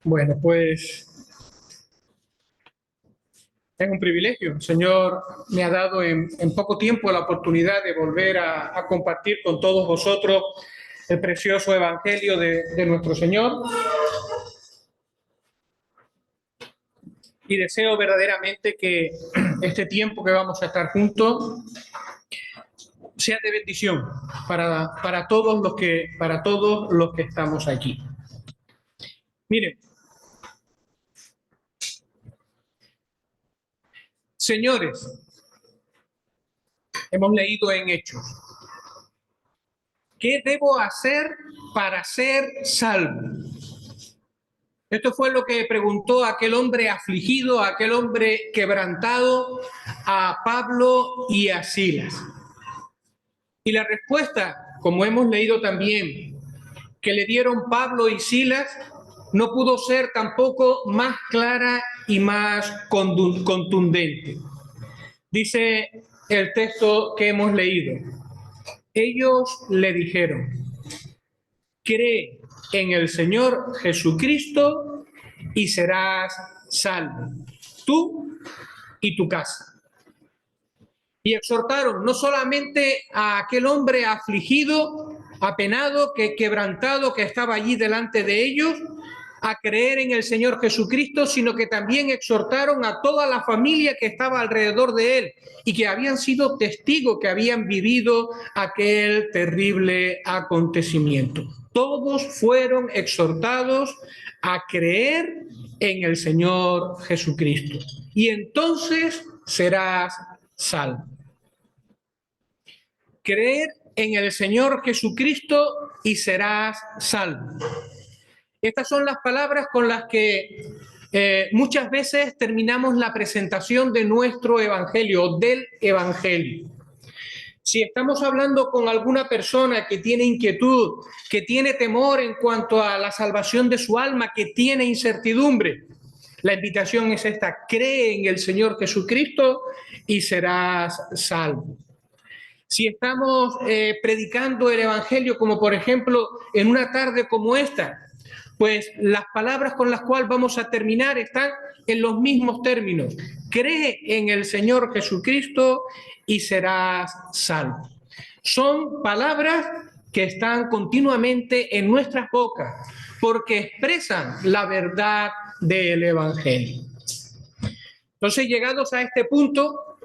Bueno, pues es un privilegio. El Señor me ha dado en poco tiempo la oportunidad de volver a compartir con todos vosotros el precioso Evangelio de nuestro Señor. Y deseo verdaderamente que este tiempo que vamos a estar juntos sea de bendición para todos los que estamos aquí. Miren, señores, hemos leído en Hechos. ¿Qué debo hacer para ser salvo? Esto fue lo que preguntó aquel hombre afligido, aquel hombre quebrantado a Pablo y a Silas. Y la respuesta, como hemos leído también, que le dieron Pablo y Silas, no pudo ser tampoco más clara y más contundente. Dice el texto que hemos leído. Ellos le dijeron: cree en el Señor Jesucristo y serás salvo, tú y tu casa. Y exhortaron no solamente a aquel hombre afligido, apenado, quebrantado, que estaba allí delante de ellos, a creer en el Señor Jesucristo, sino que también exhortaron a toda la familia que estaba alrededor de él y que habían sido testigos, que habían vivido aquel terrible acontecimiento. Todos fueron exhortados a creer en el Señor Jesucristo. Y entonces serás salvo. Creer en el Señor Jesucristo y serás salvo. Estas son las palabras con las que muchas veces terminamos la presentación de nuestro Evangelio, del Evangelio. Si estamos hablando con alguna persona que tiene inquietud, que tiene temor en cuanto a la salvación de su alma, que tiene incertidumbre, la invitación es esta: cree en el Señor Jesucristo y serás salvo. Si estamos predicando el Evangelio, como por ejemplo en una tarde como esta, pues las palabras con las cuales vamos a terminar están en los mismos términos. Cree en el Señor Jesucristo y serás salvo. Son palabras que están continuamente en nuestras bocas porque expresan la verdad del Evangelio. Entonces, llegados a este punto,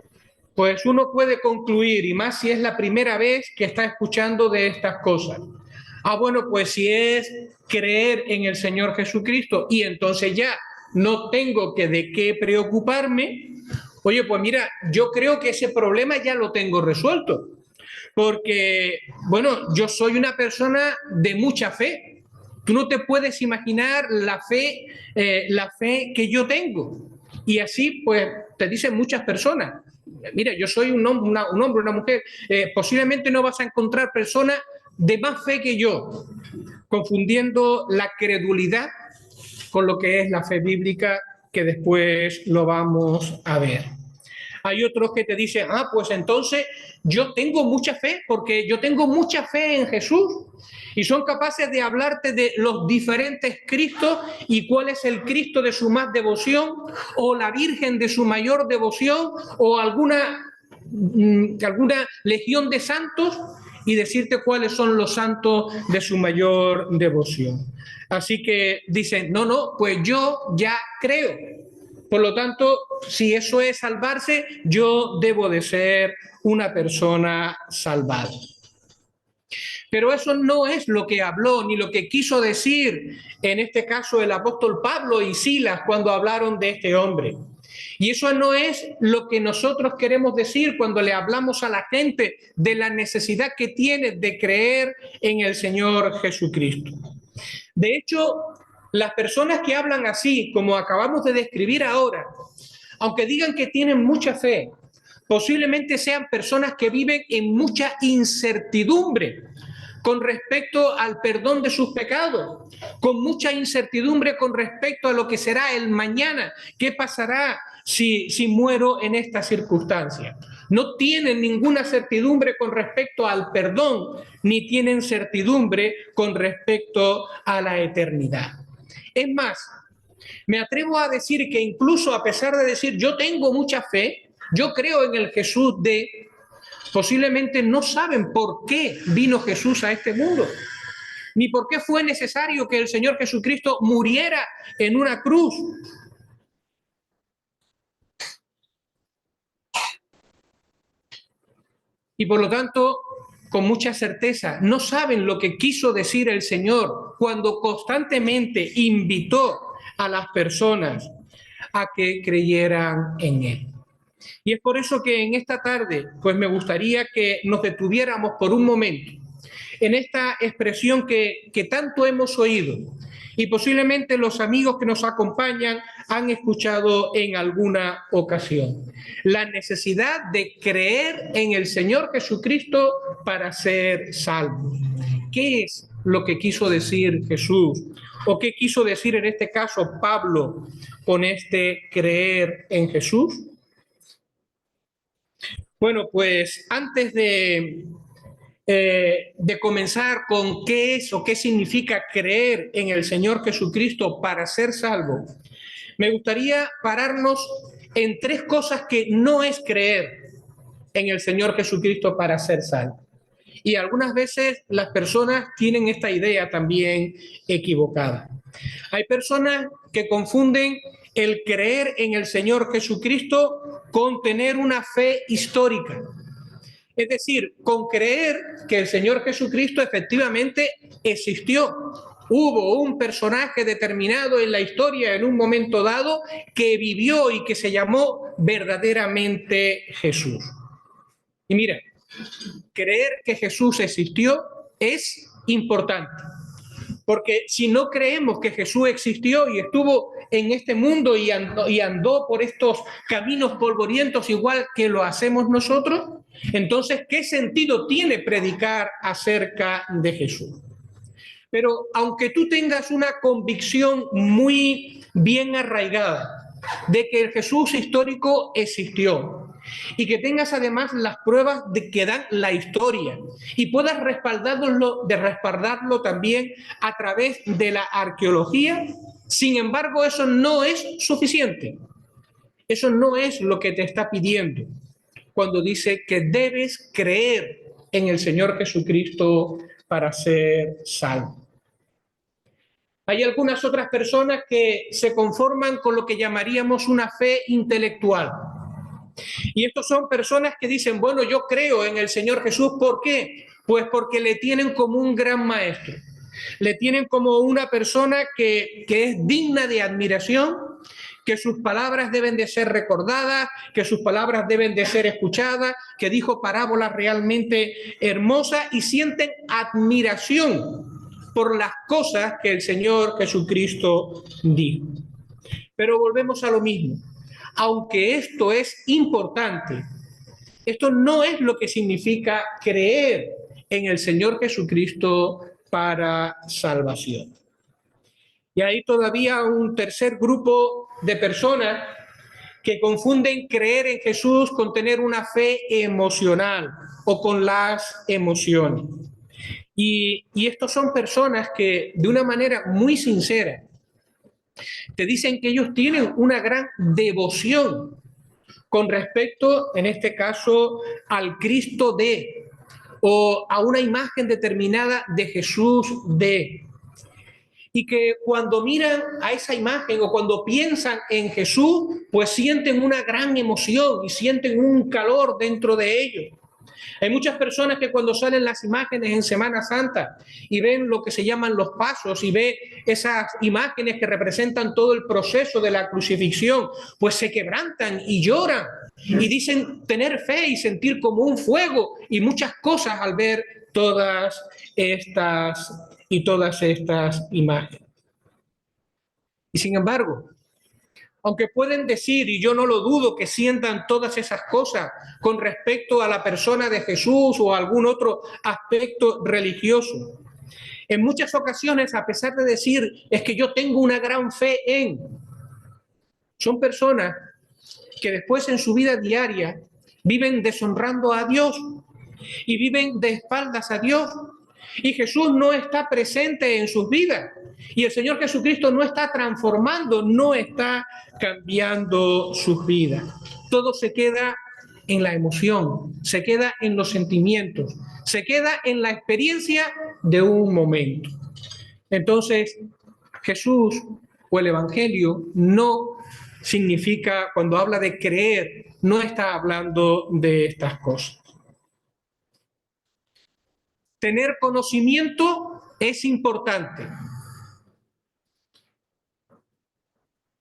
pues uno puede concluir, y más si es la primera vez que está escuchando de estas cosas. Bueno, pues si es creer en el Señor Jesucristo y entonces ya no tengo de qué preocuparme, oye, pues mira, yo creo que ese problema ya lo tengo resuelto. Porque, bueno, yo soy una persona de mucha fe. Tú no te puedes imaginar la fe que yo tengo. Y así, pues, te dicen muchas personas. Mira, yo soy un hombre, una mujer. Posiblemente no vas a encontrar personas de más fe que yo, confundiendo la credulidad con lo que es la fe bíblica, que después lo vamos a ver. Hay otros que te dicen: pues entonces yo tengo mucha fe, porque yo tengo mucha fe en Jesús. Y son capaces de hablarte de los diferentes Cristos y cuál es el Cristo de su más devoción, o la Virgen de su mayor devoción, o alguna legión de santos, y decirte cuáles son los santos de su mayor devoción. Así que dicen: no, pues yo ya creo. Por lo tanto, si eso es salvarse, yo debo de ser una persona salvada. Pero eso no es lo que habló ni lo que quiso decir, en este caso, el apóstol Pablo y Silas cuando hablaron de este hombre. Y eso no es lo que nosotros queremos decir cuando le hablamos a la gente de la necesidad que tiene de creer en el Señor Jesucristo. De hecho, las personas que hablan así, como acabamos de describir ahora, aunque digan que tienen mucha fe, posiblemente sean personas que viven en mucha incertidumbre con respecto al perdón de sus pecados, con mucha incertidumbre con respecto a lo que será el mañana, qué pasará si muero en esta circunstancia. No tienen ninguna certidumbre con respecto al perdón, ni tienen certidumbre con respecto a la eternidad. Es más, Me atrevo a decir que incluso a pesar de decir yo tengo mucha fe, yo creo en el Jesús de, posiblemente no saben por qué vino Jesús a este mundo, ni por qué fue necesario que el Señor Jesucristo muriera en una cruz. Y por lo tanto, con mucha certeza, no saben lo que quiso decir el Señor cuando constantemente invitó a las personas a que creyeran en Él. Y es por eso que en esta tarde, pues me gustaría que nos detuviéramos por un momento en esta expresión que tanto hemos oído y posiblemente los amigos que nos acompañan han escuchado en alguna ocasión. La necesidad de creer en el Señor Jesucristo para ser salvos. ¿Qué es lo que quiso decir Jesús? ¿O qué quiso decir en este caso Pablo con este creer en Jesús? Bueno, pues antes de comenzar con qué es o qué significa creer en el Señor Jesucristo para ser salvo, me gustaría pararnos en tres cosas que no es creer en el Señor Jesucristo para ser salvo. Y algunas veces las personas tienen esta idea también equivocada. Hay personas que confunden el creer en el Señor Jesucristo con tener una fe histórica. Es decir, con creer que el Señor Jesucristo efectivamente existió. Hubo un personaje determinado en la historia en un momento dado que vivió y que se llamó verdaderamente Jesús. Y mira, creer que Jesús existió es importante. Porque si no creemos que Jesús existió y estuvo en este mundo y andó por estos caminos polvorientos igual que lo hacemos nosotros, entonces, ¿qué sentido tiene predicar acerca de Jesús? Pero aunque tú tengas una convicción muy bien arraigada de que el Jesús histórico existió, y que tengas además las pruebas de que dan la historia y puedas respaldarlo también a través de la arqueología, sin embargo, eso no es suficiente. Eso no es lo que te está pidiendo cuando dice que debes creer en el Señor Jesucristo para ser salvo. Hay algunas otras personas que se conforman con lo que llamaríamos una fe intelectual. Y estos son personas que dicen, bueno, yo creo en el Señor Jesús, ¿por qué? Pues porque le tienen como un gran maestro, le tienen como una persona que es digna de admiración, que sus palabras deben de ser recordadas, que sus palabras deben de ser escuchadas, que dijo parábolas realmente hermosas y sienten admiración por las cosas que el Señor Jesucristo dijo. Pero volvemos a lo mismo. Aunque esto es importante, esto no es lo que significa creer en el Señor Jesucristo para salvación. Y hay todavía un tercer grupo de personas que confunden creer en Jesús con tener una fe emocional o con las emociones. Y estos son personas que de una manera muy sincera te dicen que ellos tienen una gran devoción con respecto, en este caso, al Cristo de, o a una imagen determinada de Jesús de. Y que cuando miran a esa imagen o cuando piensan en Jesús, pues sienten una gran emoción y sienten un calor dentro de ellos. Hay muchas personas que cuando salen las imágenes en Semana Santa y ven lo que se llaman los pasos y ven esas imágenes que representan todo el proceso de la crucifixión, pues se quebrantan y lloran y dicen tener fe y sentir como un fuego y muchas cosas al ver todas estas imágenes. Y sin embargo, aunque pueden decir, y yo no lo dudo, que sientan todas esas cosas con respecto a la persona de Jesús o a algún otro aspecto religioso, en muchas ocasiones, a pesar de decir, es que yo tengo una gran fe en, son personas que después en su vida diaria viven deshonrando a Dios y viven de espaldas a Dios. Y Jesús no está presente en sus vidas. Y el Señor Jesucristo no está transformando, no está cambiando sus vidas. Todo se queda en la emoción, se queda en los sentimientos, se queda en la experiencia de un momento. Entonces, Jesús o el Evangelio no significa, cuando habla de creer, no está hablando de estas cosas. Tener conocimiento es importante.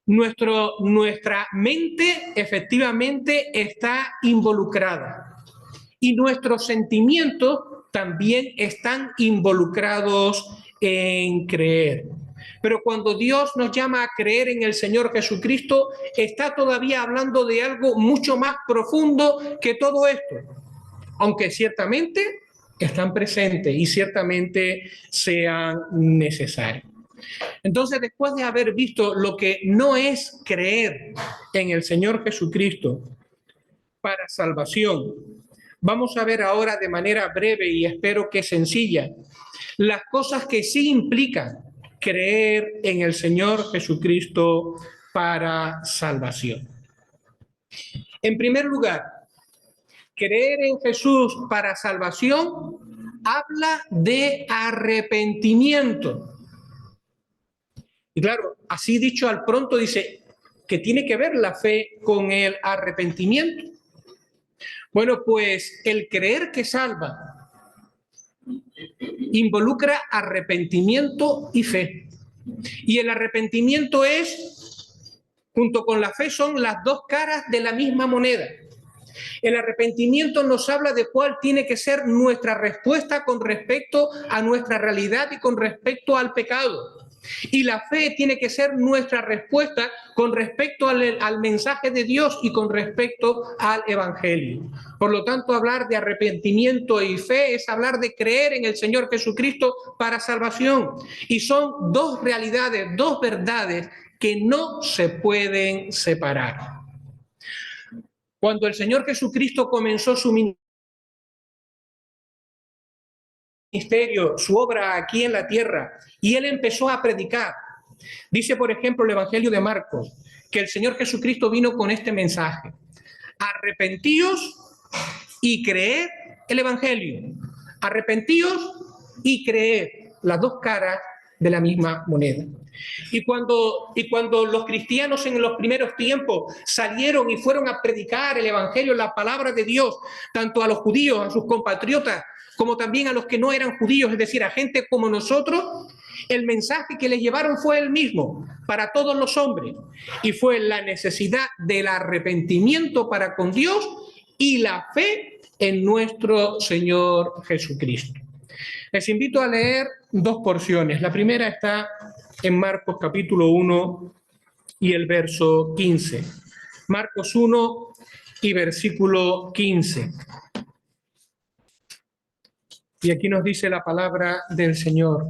Nuestra mente efectivamente está involucrada y nuestros sentimientos también están involucrados en creer. Pero cuando Dios nos llama a creer en el Señor Jesucristo, está todavía hablando de algo mucho más profundo que todo esto, aunque ciertamente están presentes y ciertamente sean necesarios. Entonces, después de haber visto lo que no es creer en el Señor Jesucristo para salvación, vamos a ver ahora de manera breve y espero que sencilla las cosas que sí implican creer en el Señor Jesucristo para salvación. En primer lugar, creer en Jesús para salvación habla de arrepentimiento. Y claro, así dicho al pronto dice que tiene que ver la fe con el arrepentimiento. Bueno, pues el creer que salva involucra arrepentimiento y fe. Y el arrepentimiento es, junto con la fe, son las dos caras de la misma moneda. El arrepentimiento nos habla de cuál tiene que ser nuestra respuesta con respecto a nuestra realidad y con respecto al pecado. Y la fe tiene que ser nuestra respuesta con respecto al mensaje de Dios y con respecto al Evangelio. Por lo tanto, hablar de arrepentimiento y fe es hablar de creer en el Señor Jesucristo para salvación. Y son dos realidades, dos verdades que no se pueden separar. Cuando el Señor Jesucristo comenzó su ministerio, su obra aquí en la tierra, y él empezó a predicar. Dice, por ejemplo, el Evangelio de Marcos, que el Señor Jesucristo vino con este mensaje: arrepentíos y creed el Evangelio. Arrepentíos y creed, las dos caras de la misma moneda. Y cuando los cristianos en los primeros tiempos salieron y fueron a predicar el Evangelio, la palabra de Dios, tanto a los judíos, a sus compatriotas, como también a los que no eran judíos, es decir, a gente como nosotros, el mensaje que les llevaron fue el mismo para todos los hombres, y fue la necesidad del arrepentimiento para con Dios y la fe en nuestro Señor Jesucristo. Les invito a leer dos porciones. La primera está en Marcos capítulo 1 y el verso 15. Marcos 1 y versículo 15. Y aquí nos dice la palabra del Señor.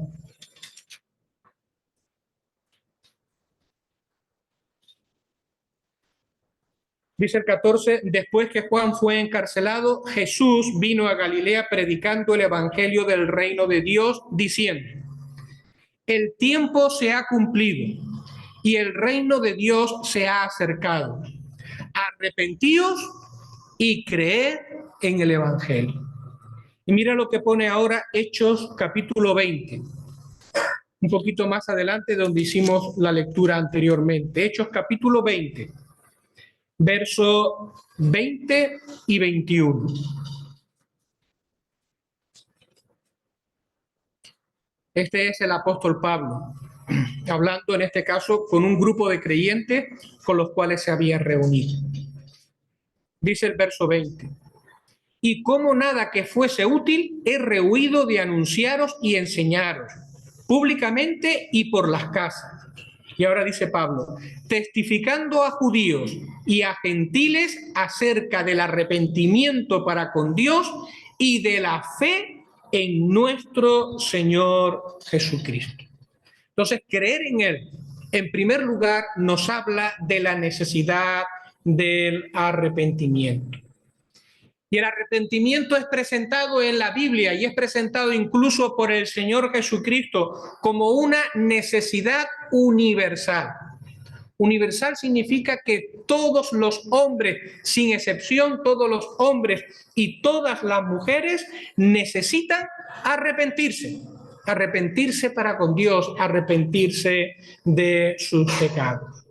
Dice el 14, después que Juan fue encarcelado, Jesús vino a Galilea predicando el evangelio del reino de Dios, diciendo: el tiempo se ha cumplido y el reino de Dios se ha acercado. Arrepentíos y creed en el evangelio. Y mira lo que pone ahora Hechos capítulo 20, un poquito más adelante donde hicimos la lectura anteriormente. Hechos capítulo 20, verso 20 y 21. Este es el apóstol Pablo, hablando en este caso con un grupo de creyentes con los cuales se había reunido. Dice el verso 20: y como nada que fuese útil, he rehuido de anunciaros y enseñaros públicamente y por las casas. Y ahora dice Pablo, testificando a judíos y a gentiles acerca del arrepentimiento para con Dios y de la fe en nuestro Señor Jesucristo. Entonces, creer en Él, en primer lugar, nos habla de la necesidad del arrepentimiento. Y el arrepentimiento es presentado en la Biblia y es presentado incluso por el Señor Jesucristo como una necesidad universal. Universal significa que todos los hombres, sin excepción, todos los hombres y todas las mujeres necesitan arrepentirse. Arrepentirse para con Dios, arrepentirse de sus pecados.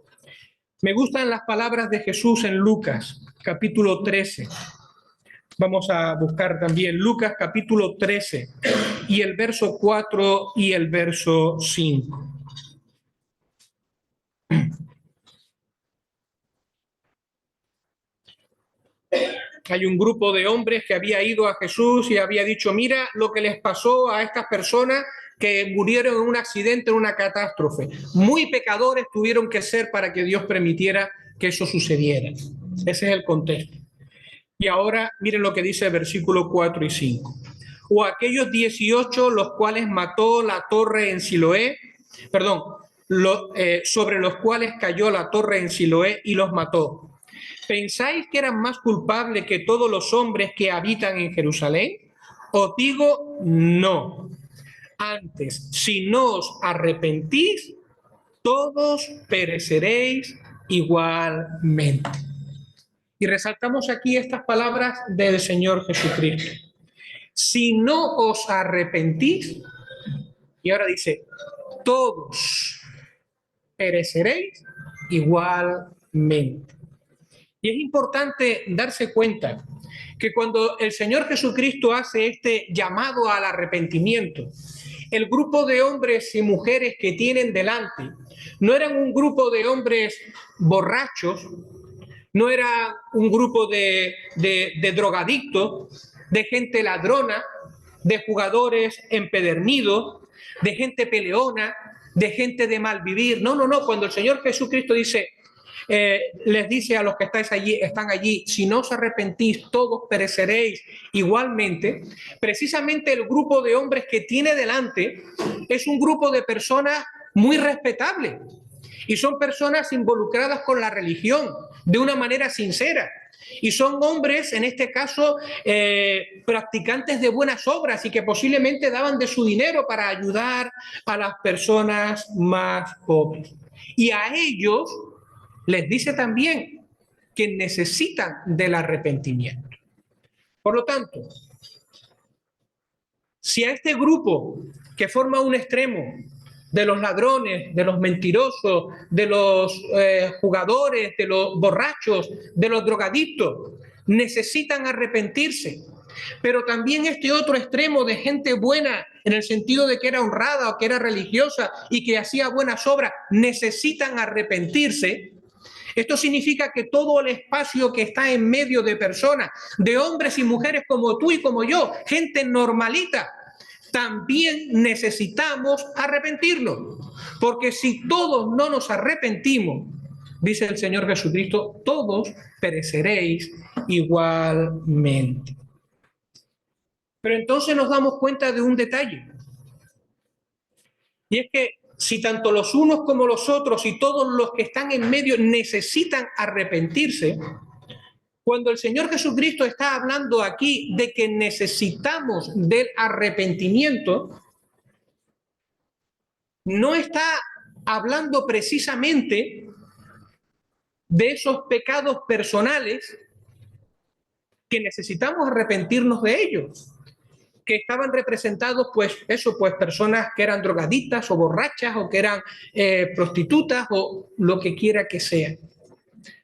Me gustan las palabras de Jesús en Lucas, capítulo 13. Vamos a buscar también Lucas capítulo 13 y el verso 4 y el verso 5. Hay un grupo de hombres que había ido a Jesús y había dicho, mira lo que les pasó a estas personas que murieron en un accidente, en una catástrofe. Muy pecadores tuvieron que ser para que Dios permitiera que eso sucediera. Ese es el contexto. Y ahora miren lo que dice el versículo 4 y 5. O aquellos 18 los cuales mató la torre en Siloé, sobre los cuales cayó la torre en Siloé y los mató. ¿Pensáis que eran más culpables que todos los hombres que habitan en Jerusalén? Os digo, no. Antes, si no os arrepentís, todos pereceréis igualmente. Y resaltamos aquí estas palabras del Señor Jesucristo. Si no os arrepentís, y ahora dice, todos pereceréis igualmente. Y es importante darse cuenta que cuando el Señor Jesucristo hace este llamado al arrepentimiento, el grupo de hombres y mujeres que tienen delante no eran un grupo de hombres borrachos, no era un grupo de drogadictos, de gente ladrona, de jugadores empedernidos, de gente peleona, de gente de mal vivir. No, no, no. Cuando el Señor Jesucristo dice, les dice a los que están allí, si no os arrepentís, todos pereceréis igualmente. Precisamente el grupo de hombres que tiene delante es un grupo de personas muy respetables y son personas involucradas con la religión de una manera sincera. Y son hombres, en este caso, practicantes de buenas obras y que posiblemente daban de su dinero para ayudar a las personas más pobres. Y a ellos les dice también que necesitan del arrepentimiento. Por lo tanto, si a este grupo que forma un extremo de los ladrones, de los mentirosos, de los jugadores, de los borrachos, de los drogadictos, necesitan arrepentirse, pero también este otro extremo de gente buena, en el sentido de que era honrada o que era religiosa y que hacía buenas obras, necesitan arrepentirse. Esto significa que todo el espacio que está en medio de personas, de hombres y mujeres como tú y como yo, gente normalita, también necesitamos arrepentirnos. Porque si todos no nos arrepentimos, dice el Señor Jesucristo, todos pereceréis igualmente. Pero entonces nos damos cuenta de un detalle. Y es que si tanto los unos como los otros y todos los que están en medio necesitan arrepentirse, cuando el Señor Jesucristo está hablando aquí de que necesitamos del arrepentimiento, no está hablando precisamente de esos pecados personales que necesitamos arrepentirnos de ellos, que estaban representados, pues, personas que eran drogadictas o borrachas o que eran prostitutas o lo que quiera que sea.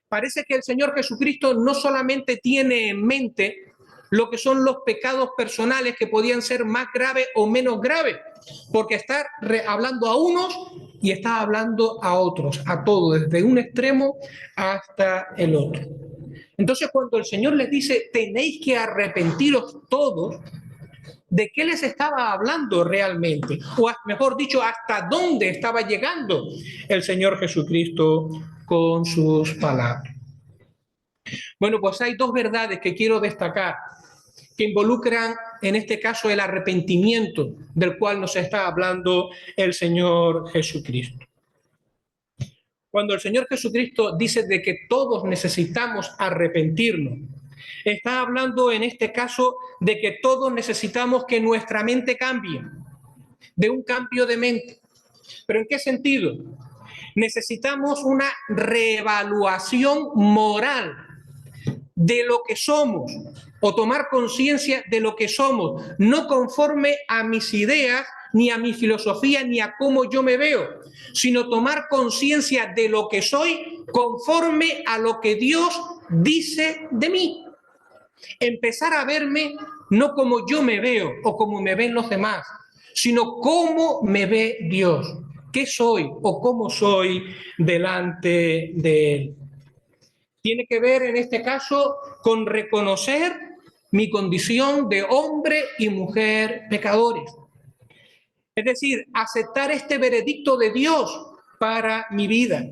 Parece que el Señor Jesucristo no solamente tiene en mente lo que son los pecados personales que podían ser más graves o menos graves, porque está hablando a unos y está hablando a otros, a todos, desde un extremo hasta el otro. Entonces, cuando el Señor les dice, tenéis que arrepentiros todos, ¿de qué les estaba hablando realmente? O mejor dicho, ¿hasta dónde estaba llegando el Señor Jesucristo con sus palabras? Bueno, pues hay dos verdades que quiero destacar que involucran, en este caso, el arrepentimiento del cual nos está hablando el Señor Jesucristo. Cuando el Señor Jesucristo dice de que todos necesitamos arrepentirnos, Está hablando en este caso de que todos necesitamos que nuestra mente cambie, de un cambio de mente. ¿Pero en qué sentido? Necesitamos una reevaluación moral de lo que somos, o tomar conciencia de lo que somos, no conforme a mis ideas, ni a mi filosofía, ni a cómo yo me veo, sino tomar conciencia de lo que soy conforme a lo que Dios dice de mí. Empezar a verme no como yo me veo o como me ven los demás, sino cómo me ve Dios, qué soy o cómo soy delante de Él. Tiene que ver en este caso con reconocer mi condición de hombre y mujer pecadores. Es decir, aceptar este veredicto de Dios para mi vida.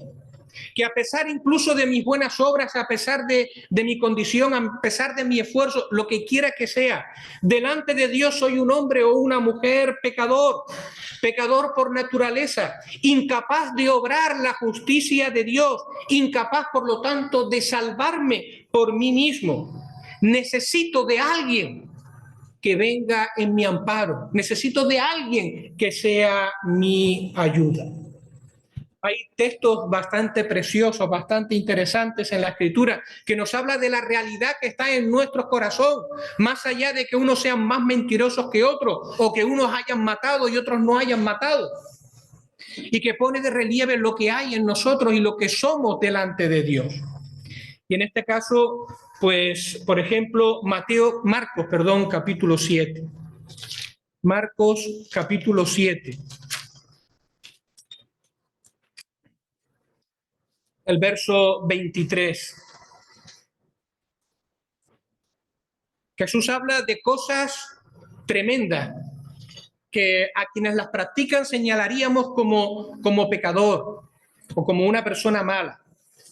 Que a pesar incluso de mis buenas obras, a pesar de mi condición, a pesar de mi esfuerzo, lo que quiera que sea, delante de Dios soy un hombre o una mujer pecador, pecador por naturaleza, incapaz de obrar la justicia de Dios, incapaz, por lo tanto, de salvarme por mí mismo. Necesito de alguien que venga en mi amparo, necesito de alguien que sea mi ayuda. Hay textos bastante preciosos, bastante interesantes en la Escritura, que nos habla de la realidad que está en nuestro corazón, más allá de que unos sean más mentirosos que otros, o que unos hayan matado y otros no hayan matado, y que pone de relieve lo que hay en nosotros y lo que somos delante de Dios. Y en este caso, pues, por ejemplo, Marcos, capítulo 7. Marcos, capítulo 7. El verso 23. Jesús habla de cosas tremendas que a quienes las practican señalaríamos como pecador o como una persona mala.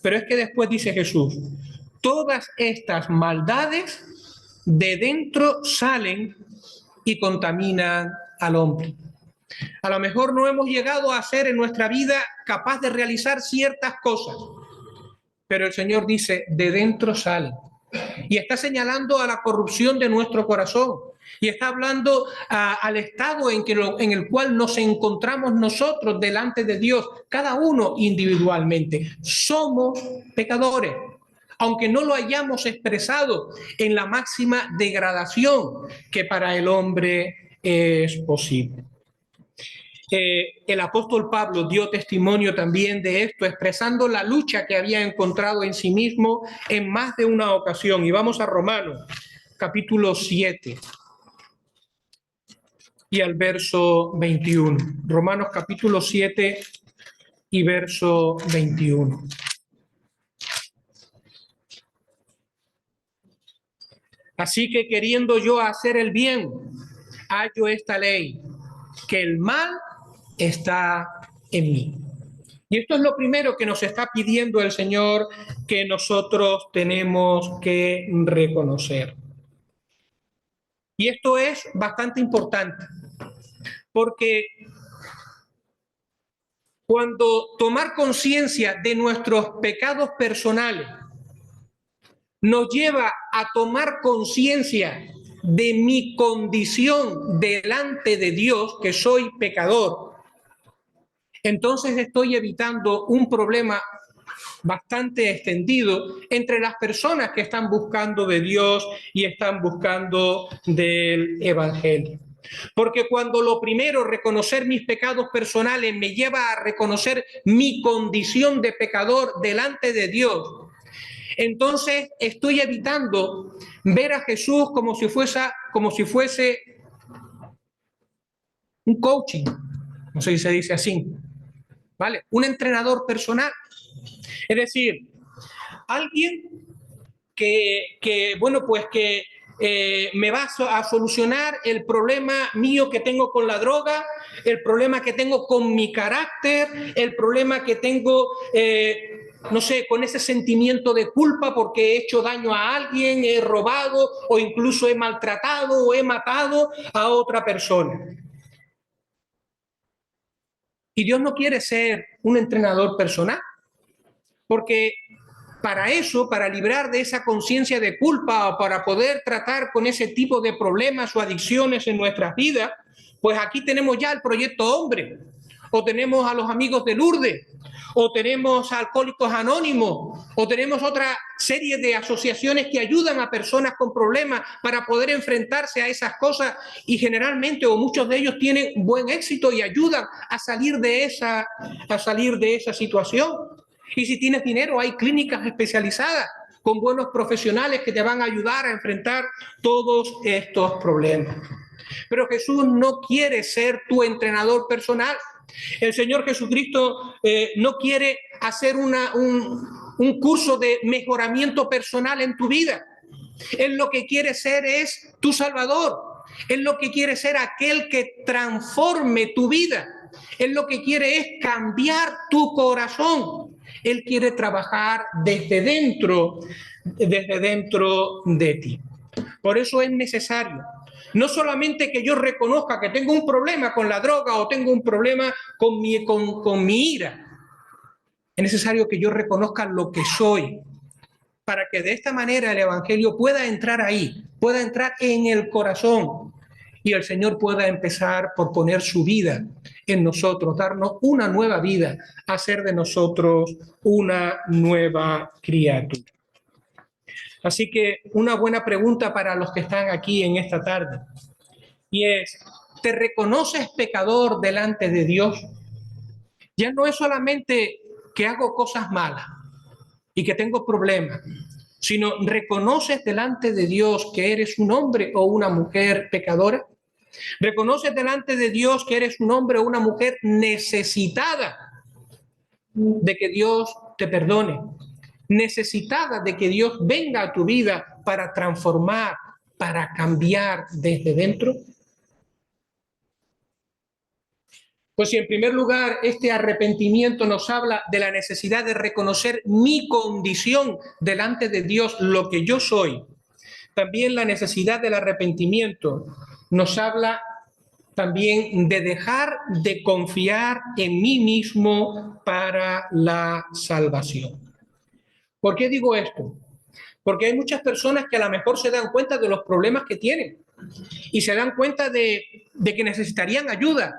Pero es que después dice Jesús, todas estas maldades de dentro salen y contaminan al hombre. A lo mejor no hemos llegado a ser en nuestra vida capaz de realizar ciertas cosas, pero el Señor dice, de dentro salen. Y está señalando a la corrupción de nuestro corazón. Y está hablando al estado en el cual nos encontramos nosotros delante de Dios, cada uno individualmente. Somos pecadores, aunque no lo hayamos expresado en la máxima degradación que para el hombre es posible. El apóstol Pablo dio testimonio también de esto, expresando la lucha que había encontrado en sí mismo en más de una ocasión. Y vamos a Romanos, capítulo 7 y al verso 21. Romanos, capítulo 7 y verso 21. Así que queriendo yo hacer el bien, hallo esta ley, que el mal está en mí. Y esto es lo primero que nos está pidiendo el Señor, que nosotros tenemos que reconocer. Y esto es bastante importante, porque cuando tomar conciencia de nuestros pecados personales nos lleva a tomar conciencia de mi condición delante de Dios, que soy pecador, entonces estoy evitando un problema bastante extendido entre las personas que están buscando de Dios y están buscando del Evangelio. Porque cuando lo primero, reconocer mis pecados personales, me lleva a reconocer mi condición de pecador delante de Dios, entonces estoy evitando ver a Jesús como si fuese un coaching, no sé si se dice así, ¿vale? Un entrenador personal. Es decir, alguien que me va a solucionar el problema mío que tengo con la droga, el problema que tengo con mi carácter, el problema que tengo, no sé, con ese sentimiento de culpa porque he hecho daño a alguien, he robado o incluso he maltratado o he matado a otra persona. Y Dios no quiere ser un entrenador personal, porque para eso, para librar de esa conciencia de culpa o para poder tratar con ese tipo de problemas o adicciones en nuestras vidas, pues aquí tenemos ya el Proyecto Hombre, o tenemos a los Amigos de Lourdes, o tenemos a Alcohólicos Anónimos, o tenemos otra serie de asociaciones que ayudan a personas con problemas para poder enfrentarse a esas cosas, y generalmente o muchos de ellos tienen buen éxito y ayudan a salir de esa situación. Y si tienes dinero, hay clínicas especializadas con buenos profesionales que te van a ayudar a enfrentar todos estos problemas. Pero Jesús no quiere ser tu entrenador personal. El Señor Jesucristo no quiere hacer un curso de mejoramiento personal en tu vida. Él lo que quiere ser es tu Salvador. Él lo que quiere ser aquel que transforme tu vida. Él lo que quiere es cambiar tu corazón. Él quiere trabajar desde dentro de ti. Por eso es necesario no solamente que yo reconozca que tengo un problema con la droga o tengo un problema con mi ira. Es necesario que yo reconozca lo que soy, para que de esta manera el Evangelio pueda entrar ahí, pueda entrar en el corazón y el Señor pueda empezar por poner su vida en nosotros, darnos una nueva vida, hacer de nosotros una nueva criatura. Así que una buena pregunta para los que están aquí en esta tarde, y es, ¿te reconoces pecador delante de Dios? Ya no es solamente que hago cosas malas y que tengo problemas, sino reconoces delante de Dios que eres un hombre o una mujer pecadora. ¿Reconoces delante de Dios que eres un hombre o una mujer necesitada de que Dios te perdone? Necesitada de que Dios venga a tu vida para transformar, para cambiar desde dentro. Pues si en primer lugar este arrepentimiento nos habla de la necesidad de reconocer mi condición delante de Dios, lo que yo soy, también la necesidad del arrepentimiento nos habla también de dejar de confiar en mí mismo para la salvación. ¿Por qué digo esto? Porque hay muchas personas que a lo mejor se dan cuenta de los problemas que tienen y se dan cuenta de que necesitarían ayuda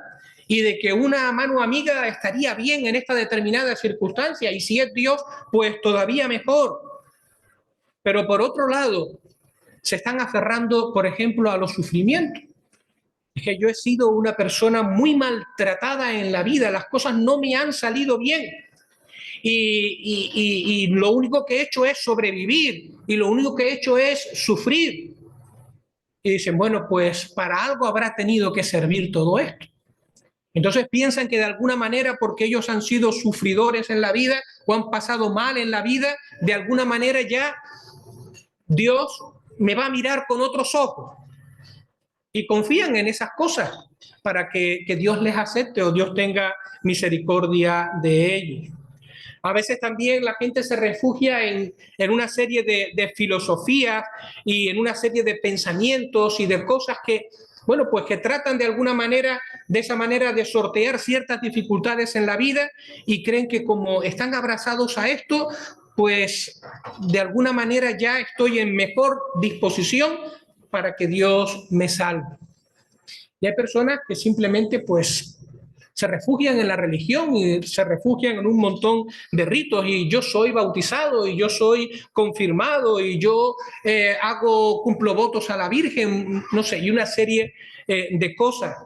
y de que una mano amiga estaría bien en esta determinada circunstancia, y si es Dios, pues todavía mejor. Pero por otro lado, se están aferrando, por ejemplo, a los sufrimientos. Es que yo he sido una persona muy maltratada en la vida, las cosas no me han salido bien. Y lo único que he hecho es sobrevivir, y lo único que he hecho es sufrir. Y dicen, bueno, pues para algo habrá tenido que servir todo esto. Entonces piensan que de alguna manera, porque ellos han sido sufridores en la vida o han pasado mal en la vida, de alguna manera ya Dios me va a mirar con otros ojos. Y confían en esas cosas para que Dios les acepte o Dios tenga misericordia de ellos. A veces también la gente se refugia en una serie de filosofías y en una serie de pensamientos y de cosas que, bueno, pues que tratan de alguna manera, de esa manera, de sortear ciertas dificultades en la vida, y creen que como están abrazados a esto, pues de alguna manera ya estoy en mejor disposición para que Dios me salve. Y hay personas que simplemente pues se refugian en la religión y se refugian en un montón de ritos, y yo soy bautizado y yo soy confirmado y yo cumplo votos a la Virgen, no sé, y una serie de cosas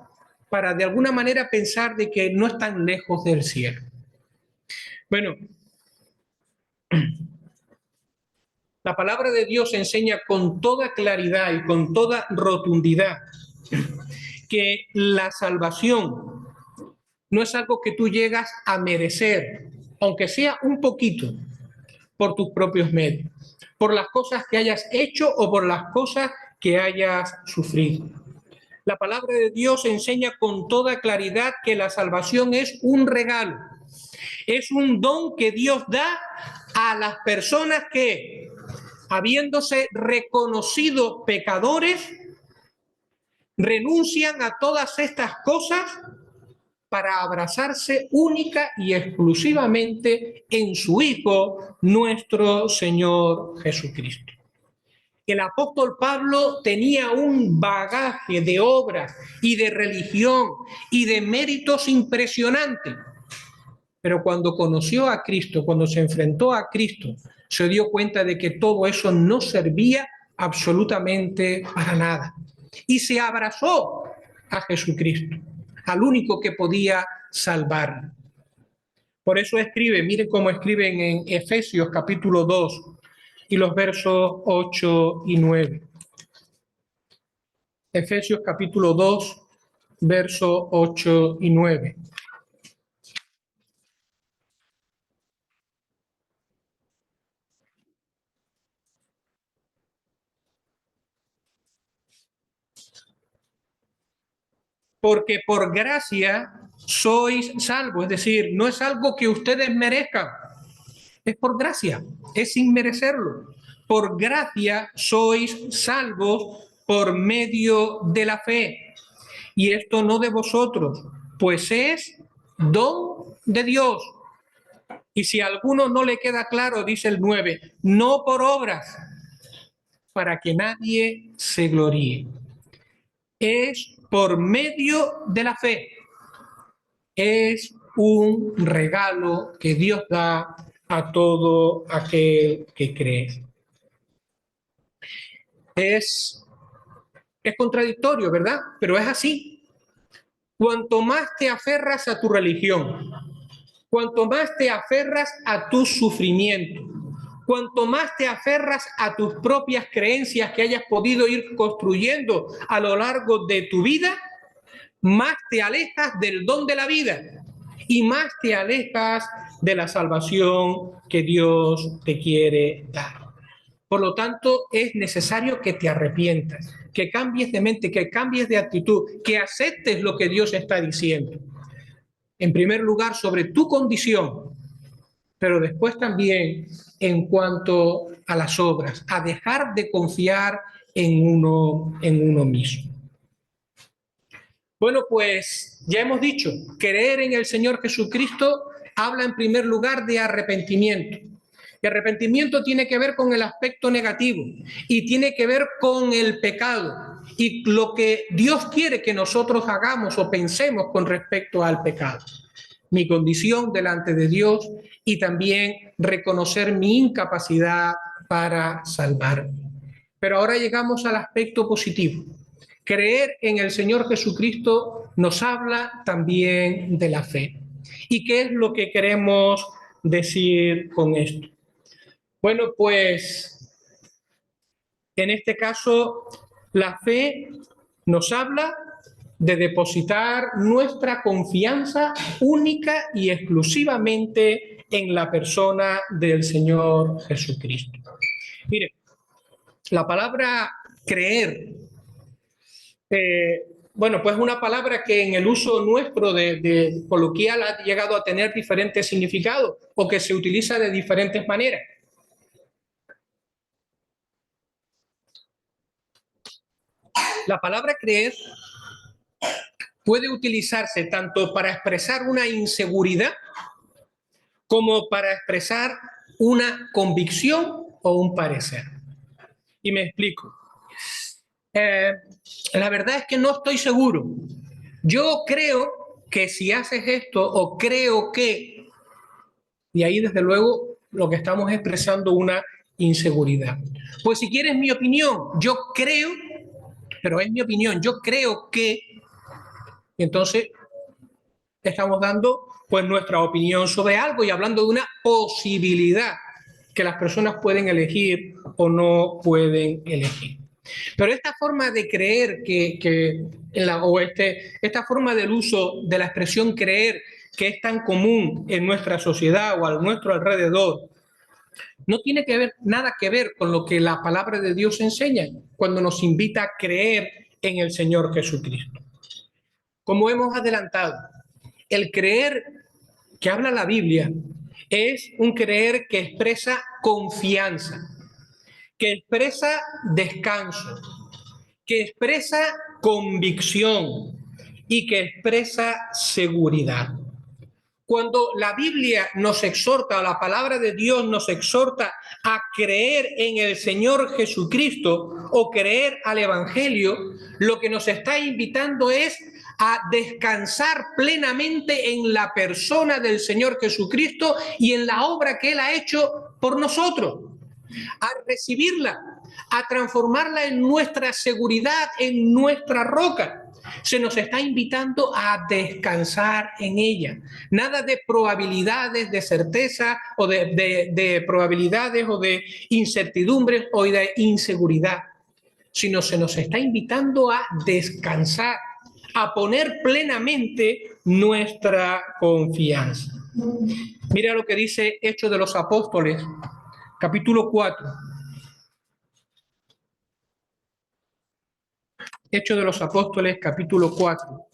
para de alguna manera pensar de que no están lejos del cielo. Bueno, la palabra de Dios enseña con toda claridad y con toda rotundidad que la salvación no es algo que tú llegas a merecer, aunque sea un poquito, por tus propios medios, por las cosas que hayas hecho o por las cosas que hayas sufrido. La palabra de Dios enseña con toda claridad que la salvación es un regalo, es un don que Dios da a las personas que, habiéndose reconocido pecadores, renuncian a todas estas cosas para abrazarse única y exclusivamente en su Hijo, nuestro Señor Jesucristo. El apóstol Pablo tenía un bagaje de obras y de religión y de méritos impresionantes. Pero cuando conoció a Cristo, cuando se enfrentó a Cristo, se dio cuenta de que todo eso no servía absolutamente para nada. Y se abrazó a Jesucristo, al único que podía salvar. Por eso escribe, miren cómo escriben en Efesios capítulo 2 y los versos 8 y 9. Efesios capítulo 2, versos 8 y 9. Porque por gracia sois salvos, es decir, no es algo que ustedes merezcan, es por gracia, es sin merecerlo. Por gracia sois salvos por medio de la fe. Y esto no de vosotros, pues es don de Dios. Y si a alguno no le queda claro, dice el 9, no por obras, para que nadie se gloríe. Es por medio de la fe. Es un regalo que Dios da a todo aquel que cree. Es contradictorio, ¿verdad? Pero es así. Cuanto más te aferras a tu religión, cuanto más te aferras a tu sufrimiento, cuanto más te aferras a tus propias creencias que hayas podido ir construyendo a lo largo de tu vida, más te alejas del don de la vida y más te alejas de la salvación que Dios te quiere dar. Por lo tanto, es necesario que te arrepientas, que cambies de mente, que cambies de actitud, que aceptes lo que Dios está diciendo. En primer lugar, sobre tu condición, pero después también en cuanto a las obras, a dejar de confiar en uno mismo. Bueno, pues ya hemos dicho, creer en el Señor Jesucristo habla en primer lugar de arrepentimiento. El arrepentimiento tiene que ver con el aspecto negativo y tiene que ver con el pecado y lo que Dios quiere que nosotros hagamos o pensemos con respecto al pecado. Mi condición delante de Dios y también reconocer mi incapacidad para salvarme. Pero ahora llegamos al aspecto positivo. Creer en el Señor Jesucristo nos habla también de la fe. ¿Y qué es lo que queremos decir con esto? Bueno, pues en este caso la fe nos habla de depositar nuestra confianza única y exclusivamente en la persona del Señor Jesucristo. Mire, la palabra creer, bueno, pues una palabra que en el uso nuestro de coloquial ha llegado a tener diferentes significados o que se utiliza de diferentes maneras. La palabra creer puede utilizarse tanto para expresar una inseguridad como para expresar una convicción o un parecer. Y me explico. La verdad es que no estoy seguro. Yo creo que si haces esto o creo que, y ahí desde luego lo que estamos expresando una inseguridad. Pues si quieres mi opinión, yo creo, pero es mi opinión, yo creo que, y entonces estamos dando pues nuestra opinión sobre algo y hablando de una posibilidad que las personas pueden elegir o no pueden elegir. Pero esta forma de creer esta forma del uso de la expresión creer que es tan común en nuestra sociedad o a nuestro alrededor, no tiene nada que ver con lo que la palabra de Dios enseña cuando nos invita a creer en el Señor Jesucristo. Como hemos adelantado, el creer que habla la Biblia es un creer que expresa confianza, que expresa descanso, que expresa convicción y que expresa seguridad. Cuando la Biblia nos exhorta, o la palabra de Dios nos exhorta a creer en el Señor Jesucristo o creer al Evangelio, lo que nos está invitando es a descansar plenamente en la persona del Señor Jesucristo y en la obra que Él ha hecho por nosotros, a recibirla, a transformarla en nuestra seguridad, en nuestra roca. Se nos está invitando a descansar en ella. Nada de probabilidades, de certeza, o de probabilidades, o de incertidumbres, o de inseguridad, sino se nos está invitando a descansar, a poner plenamente nuestra confianza. Mira lo que dice Hechos de los Apóstoles, capítulo 4. Hechos de los Apóstoles, capítulo 4.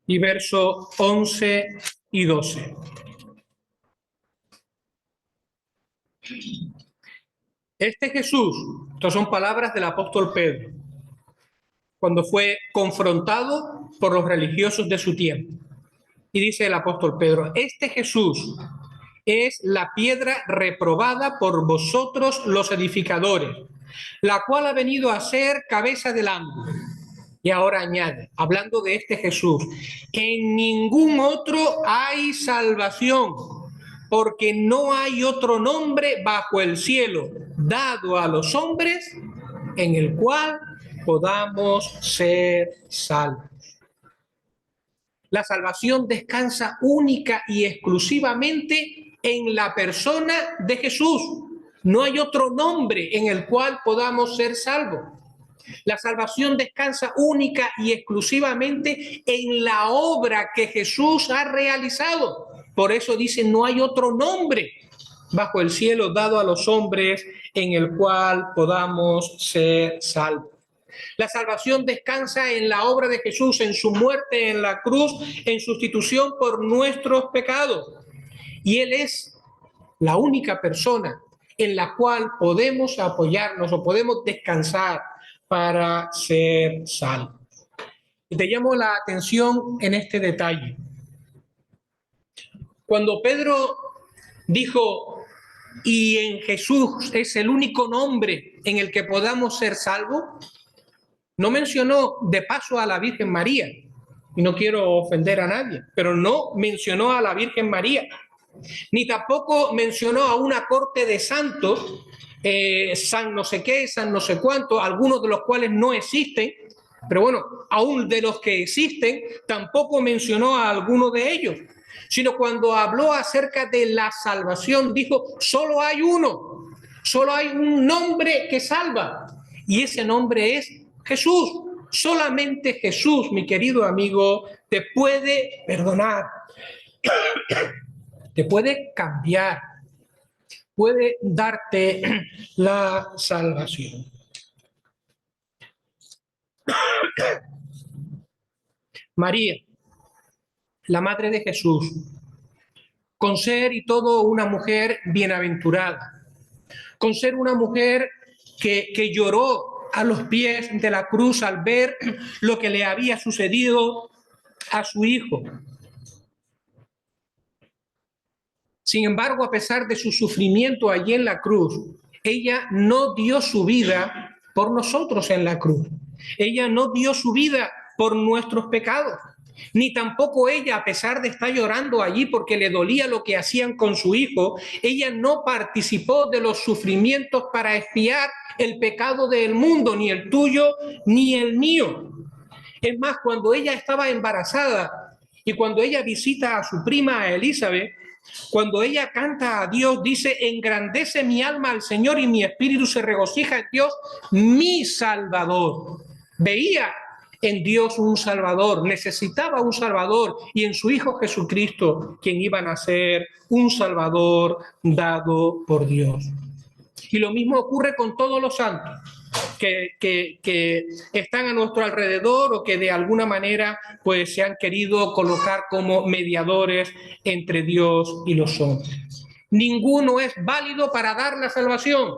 Y versos 11 y 12. Este Jesús, estas son palabras del apóstol Pedro, cuando fue confrontado por los religiosos de su tiempo. Y dice el apóstol Pedro, este Jesús es la piedra reprobada por vosotros los edificadores, la cual ha venido a ser cabeza del ángulo. Y ahora añade, hablando de este Jesús, en ningún otro hay salvación, porque no hay otro nombre bajo el cielo dado a los hombres en el cual podamos ser salvos. La salvación descansa única y exclusivamente en la persona de Jesús. No hay otro nombre en el cual podamos ser salvos. La salvación descansa única y exclusivamente en la obra que Jesús ha realizado. Por eso dice, no hay otro nombre bajo el cielo dado a los hombres en el cual podamos ser salvos. La salvación descansa en la obra de Jesús, en su muerte en la cruz, en sustitución por nuestros pecados. Y Él es la única persona en la cual podemos apoyarnos o podemos descansar para ser salvos. Y te llamo la atención en este detalle. Cuando Pedro dijo, y en Jesús es el único nombre en el que podamos ser salvos, no mencionó de paso a la Virgen María, y no quiero ofender a nadie, pero no mencionó a la Virgen María, ni tampoco mencionó a una corte de santos, san no sé qué, san no sé cuánto, algunos de los cuales no existen, pero bueno, aún de los que existen, tampoco mencionó a alguno de ellos, sino cuando habló acerca de la salvación, dijo, solo hay uno, solo hay un nombre que salva, y ese nombre es Jesús. Solamente Jesús, mi querido amigo, te puede perdonar, te puede cambiar, puede darte la salvación. María, la madre de Jesús, con ser y todo una mujer bienaventurada, con ser una mujer que lloró a los pies de la cruz al ver lo que le había sucedido a su hijo. Sin embargo, a pesar de su sufrimiento allí en la cruz, ella no dio su vida por nosotros en la cruz. Ella no dio su vida por nuestros pecados. Ni tampoco ella, a pesar de estar llorando allí porque le dolía lo que hacían con su hijo, ella no participó de los sufrimientos para expiar el pecado del mundo, ni el tuyo ni el mío. Es más, cuando ella estaba embarazada y cuando ella visita a su prima a Elizabeth, cuando ella canta a Dios, dice, engrandece mi alma al Señor y mi espíritu se regocija en Dios, mi Salvador. Veía en Dios un Salvador, necesitaba un Salvador, y en su Hijo Jesucristo, quien iba a nacer, un Salvador dado por Dios. Y lo mismo ocurre con todos los santos. que están a nuestro alrededor o que de alguna manera pues se han querido colocar como mediadores entre Dios y los hombres. Ninguno es válido para dar la salvación,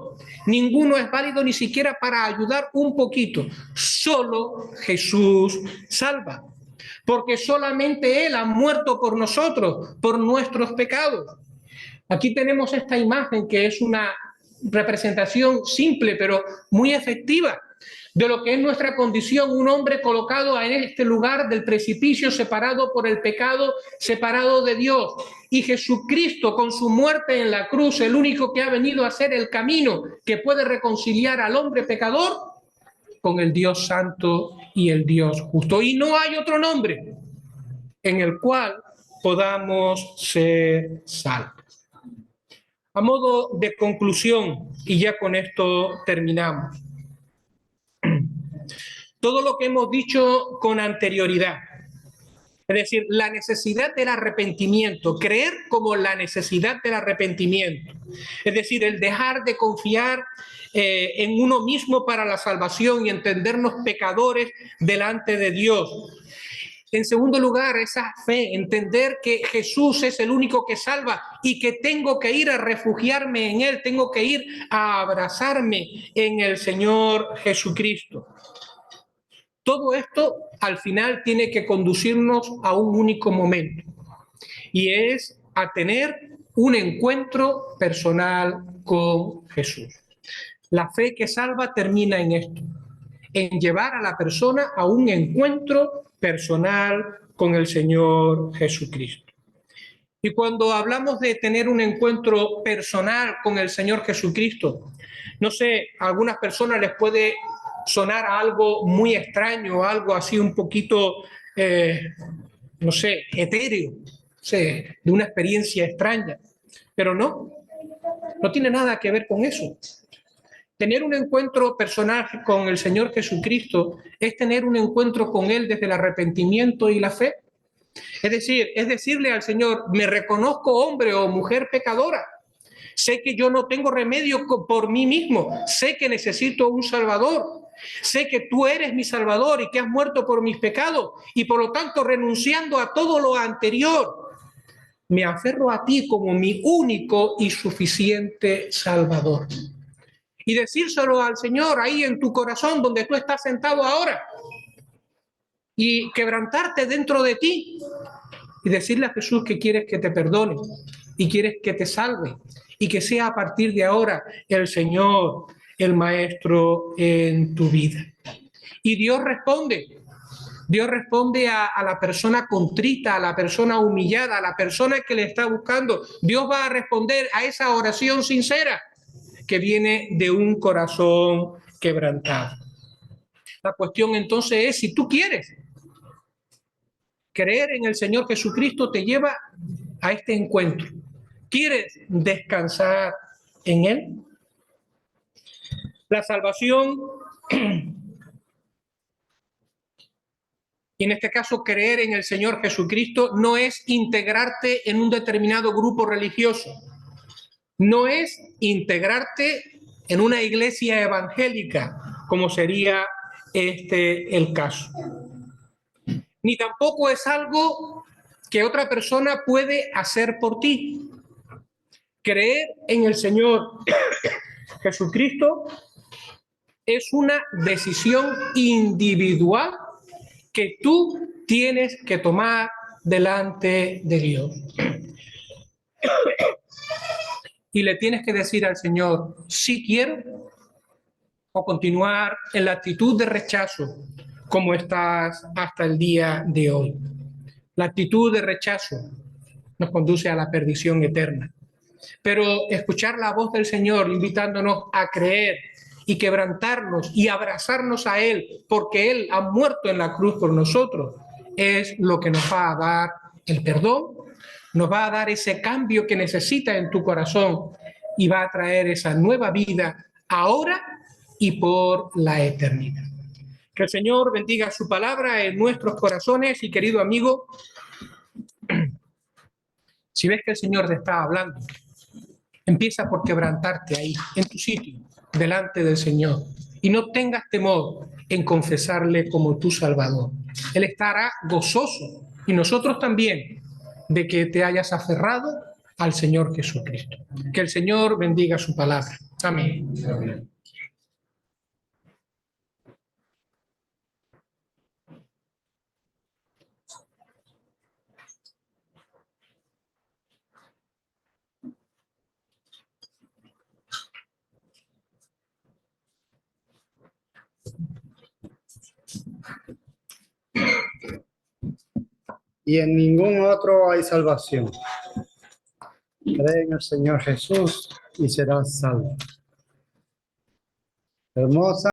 ninguno es válido ni siquiera para ayudar un poquito. Solo Jesús salva, porque solamente Él ha muerto por nosotros, por nuestros pecados. Aquí tenemos esta imagen que es una representación simple pero muy efectiva de lo que es nuestra condición, un hombre colocado en este lugar del precipicio, separado por el pecado, separado de Dios. Y Jesucristo, con su muerte en la cruz, el único que ha venido a hacer el camino que puede reconciliar al hombre pecador con el Dios santo y el Dios justo. Y no hay otro nombre en el cual podamos ser salvos. A modo de conclusión, y ya con esto terminamos, todo lo que hemos dicho con anterioridad, es decir, la necesidad del arrepentimiento, creer como la necesidad del arrepentimiento, es decir, el dejar de confiar en uno mismo para la salvación y entendernos pecadores delante de Dios. En segundo lugar, esa fe, entender que Jesús es el único que salva y que tengo que ir a refugiarme en Él, tengo que ir a abrazarme en el Señor Jesucristo. Todo esto al final tiene que conducirnos a un único momento, y es a tener un encuentro personal con Jesús. La fe que salva termina en esto, en llevar a la persona a un encuentro personal con el Señor Jesucristo. Y cuando hablamos de tener un encuentro personal con el Señor Jesucristo, no sé, a algunas personas les puede sonar algo muy extraño, algo así un poquito, no sé, etéreo, de una experiencia extraña, pero no tiene nada que ver con eso. Tener un encuentro personal con el Señor Jesucristo es tener un encuentro con Él desde el arrepentimiento y la fe. Es decir, es decirle al Señor, me reconozco hombre o mujer pecadora, sé que yo no tengo remedio por mí mismo, sé que necesito un Salvador, sé que tú eres mi Salvador y que has muerto por mis pecados, y por lo tanto, renunciando a todo lo anterior, me aferro a ti como mi único y suficiente Salvador. Y decírselo al Señor ahí en tu corazón, donde tú estás sentado ahora, y quebrantarte dentro de ti y decirle a Jesús que quieres que te perdone y quieres que te salve y que sea a partir de ahora el Señor, el Maestro en tu vida. Y Dios responde a la persona contrita, a la persona humillada, a la persona que le está buscando. Dios va a responder a esa oración sincera que viene de un corazón quebrantado. La cuestión entonces es, si tú quieres creer en el Señor Jesucristo, te lleva a este encuentro. ¿Quieres descansar en Él? La salvación, y en este caso creer en el Señor Jesucristo, no es integrarte en un determinado grupo religioso, no es integrarte en una iglesia evangélica, como sería el caso. Ni tampoco es algo que otra persona puede hacer por ti. Creer en el Señor Jesucristo es una decisión individual que tú tienes que tomar delante de Dios. Y le tienes que decir al Señor, sí quiero, o continuar en la actitud de rechazo como estás hasta el día de hoy. La actitud de rechazo nos conduce a la perdición eterna. Pero escuchar la voz del Señor invitándonos a creer y quebrantarnos y abrazarnos a Él, porque Él ha muerto en la cruz por nosotros, es lo que nos va a dar el perdón, nos va a dar ese cambio que necesitas en tu corazón y va a traer esa nueva vida ahora y por la eternidad. Que el Señor bendiga su palabra en nuestros corazones. Y querido amigo, si ves que el Señor te está hablando, empieza por quebrantarte ahí, en tu sitio, delante del Señor, y no tengas temor en confesarle como tu Salvador. Él estará gozoso, y nosotros también, de que te hayas aferrado al Señor Jesucristo. Que el Señor bendiga su palabra. Amén. Amén. Y en ningún otro hay salvación. Cree en el Señor Jesús y serás salvo. Hermosa